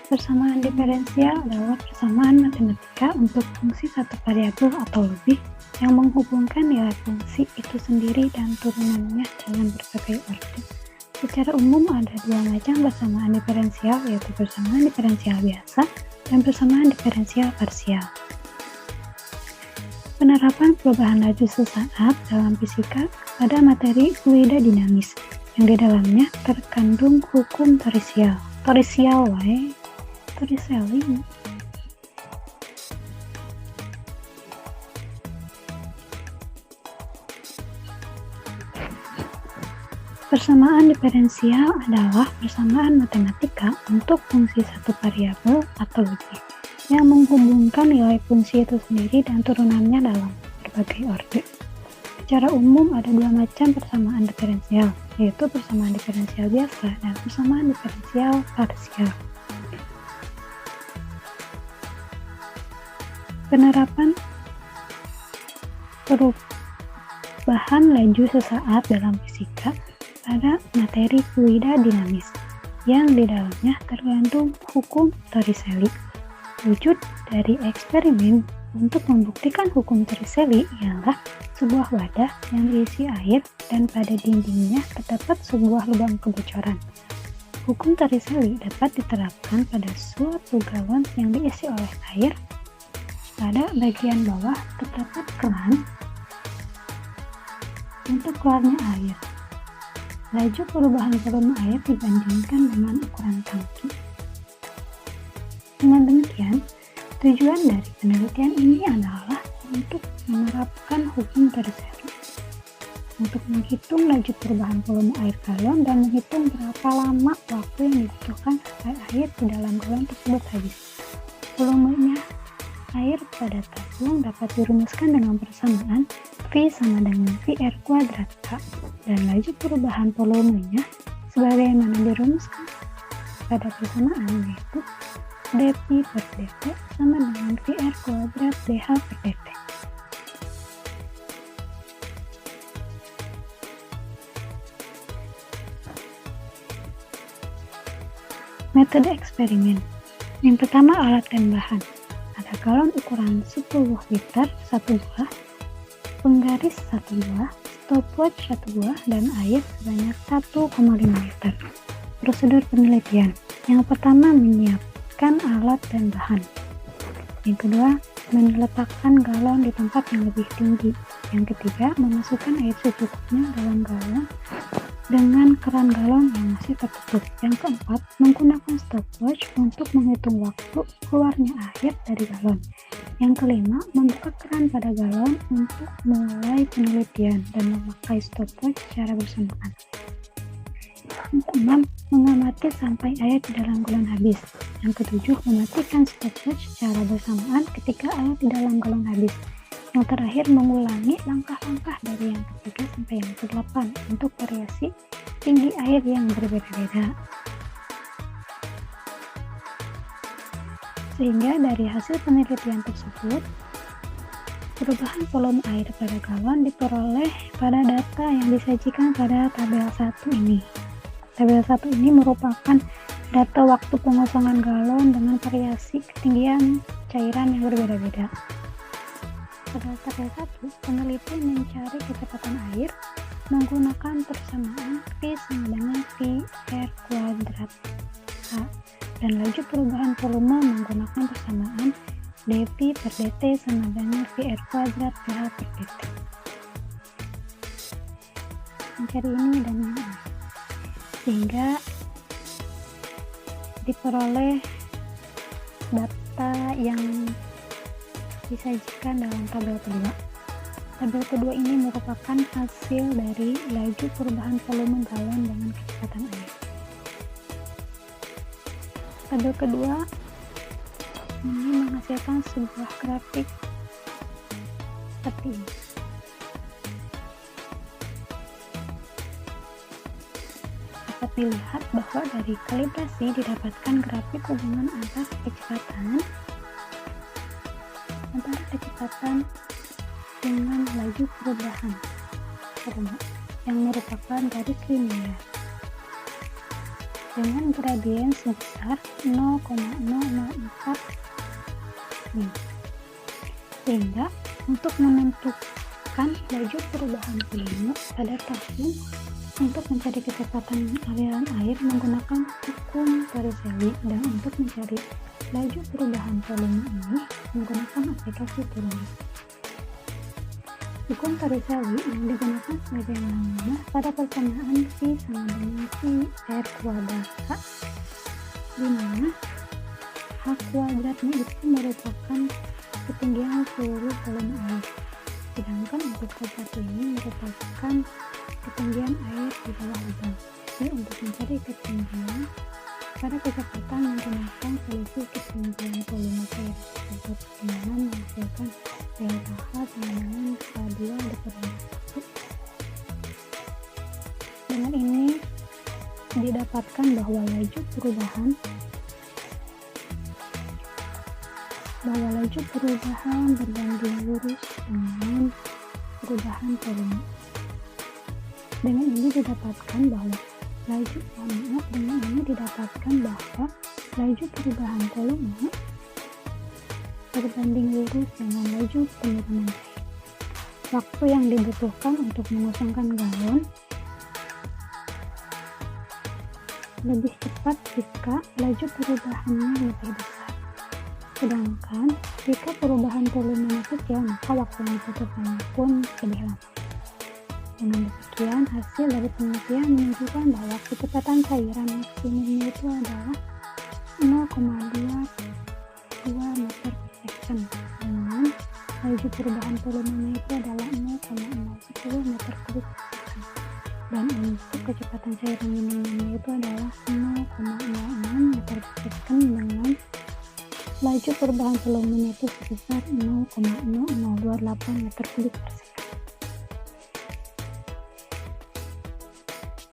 Persamaan diferensial adalah persamaan matematika untuk fungsi satu variabel atau lebih yang menghubungkan nilai fungsi itu sendiri dan turunannya dengan berbagai orde. Secara umum ada dua macam persamaan diferensial, yaitu persamaan diferensial biasa dan persamaan diferensial parsial. Penerapan perubahan laju sesaat dalam fisika pada materi fluida dinamis yang di dalamnya terkandung hukum Torricelli. Persamaan diferensial adalah persamaan matematika untuk fungsi satu variabel atau lebih yang menghubungkan nilai fungsi itu sendiri dan turunannya dalam berbagai orde. Secara umum ada dua macam persamaan diferensial, yaitu persamaan diferensial biasa dan persamaan diferensial parsial. Penerapan perubahan laju sesaat dalam fisika pada materi fluida dinamis yang di dalamnya terkandung hukum Torricelli. Wujud dari eksperimen untuk membuktikan hukum Torricelli ialah sebuah wadah yang diisi air dan pada dindingnya terdapat sebuah lubang kebocoran. Hukum Torricelli dapat diterapkan pada suatu galon yang diisi oleh air. Pada bagian bawah terdapat keran untuk keluarnya air. Laju perubahan volume air dibandingkan dengan ukuran tangki. Dengan demikian, tujuan dari penelitian ini adalah untuk menerapkan hukum Torricelli, untuk menghitung laju perubahan volume air galon dan menghitung berapa lama waktu yang dibutuhkan sampai air di dalam galon tersebut habis. Volumenya air pada tabung dapat dirumuskan dengan persamaan V sama dengan VR kuadrat K, dan laju perubahan volumenya sebagaimana dirumuskan pada persamaan, yaitu dP per dt sama dengan VR kuadrat dH per dt. Metode eksperimen. Yang pertama, alat dan bahan. Ada galon ukuran 10 liter 1 buah, penggaris 1 buah, stopwatch 1 buah, dan air sebanyak 1,5 liter. Prosedur penelitian. Yang pertama, menyiapkan alat dan bahan. Yang kedua, meletakkan galon di tempat yang lebih tinggi. Yang ketiga, memasukkan air secukupnya dalam galon dengan keran galon yang masih tertutup. Yang keempat, menggunakan stopwatch untuk menghitung waktu keluarnya air dari galon. Yang kelima, membuka keran pada galon untuk mulai penelitian dan memakai stopwatch secara bersamaan. Yang keenam, mengamati sampai air di dalam galon habis. Yang ketujuh, mematikan stopwatch secara bersamaan ketika air di dalam galon habis. Yang terakhir, mengulangi langkah-langkah dari yang ketiga sampai yang ke-8 untuk variasi tinggi air yang berbeda-beda. Sehingga dari hasil penelitian tersebut, perubahan volume air pada galon diperoleh pada data yang disajikan pada tabel 1 ini. Tabel 1 ini merupakan data waktu pengosongan galon dengan variasi ketinggian cairan yang berbeda-beda. Pada tabel 1, peneliti mencari kecepatan air menggunakan persamaan V sama dengan VR kuadrat K, dan laju perubahan volume menggunakan persamaan dP per dt sama dengan VR kuadrat dH per dt. Mencari ini dan ini, sehingga diperoleh data yang disajikan dalam tabel kedua. Tabel kedua ini merupakan hasil dari laju perubahan volume galon dengan kecepatan air. Tabel kedua ini menghasilkan sebuah grafik seperti ini. Dapat dilihat bahwa dari kalibrasi didapatkan grafik hubungan antara kecepatan dengan laju perubahan volume yang merupakan garis linear. dengan gradien sebesar 0,004 mil. Sehingga untuk menentukan laju perubahan volume pada tabung untuk mencari kecepatan aliran air menggunakan hukum Torricelli, dan untuk mencari laju perubahan volume ini menggunakan aplikasi Coulomb. Hukum Torricelli yang digunakan sebagaimana pada persamaan V sama dengan V R kuadrat H, di mana H kuadratnya itu merupakan ketinggian seluruh volume air, sedangkan untuk K1 ini merupakan ketinggian air di bawah lubang. Jadi untuk mencari ketinggian pada kecepatan menggunakan selisih ketinggian volume air tersebut, di mana menghasilkan delta H sama dengan K2 dikurangi 1. Dengan ini didapatkan bahwa laju perubahan berbanding lurus dengan perubahan volume. Dengan ini didapatkan bahwa laju perubahan volume berbanding lurus dengan laju penurunan air. Waktu yang dibutuhkan untuk mengosongkan galon lebih cepat jika laju perubahannya lebih besar. Sedangkan jika perubahan volumenya kecil, maka waktu yang dibutuhkan pun lebih lama. Dengan demikian, hasil dari penelitian menunjukkan bahwa kecepatan cairan maksimumnya itu adalah 0,22 meter per second, dengan laju perubahan volumenya itu adalah 0,010 meter kubik per second. Dan untuk kecepatan cairan minimumnya itu adalah 0,06 meter per second, dengan laju perubahan volumenya itu sebesar 0,0028 meter kubik per second.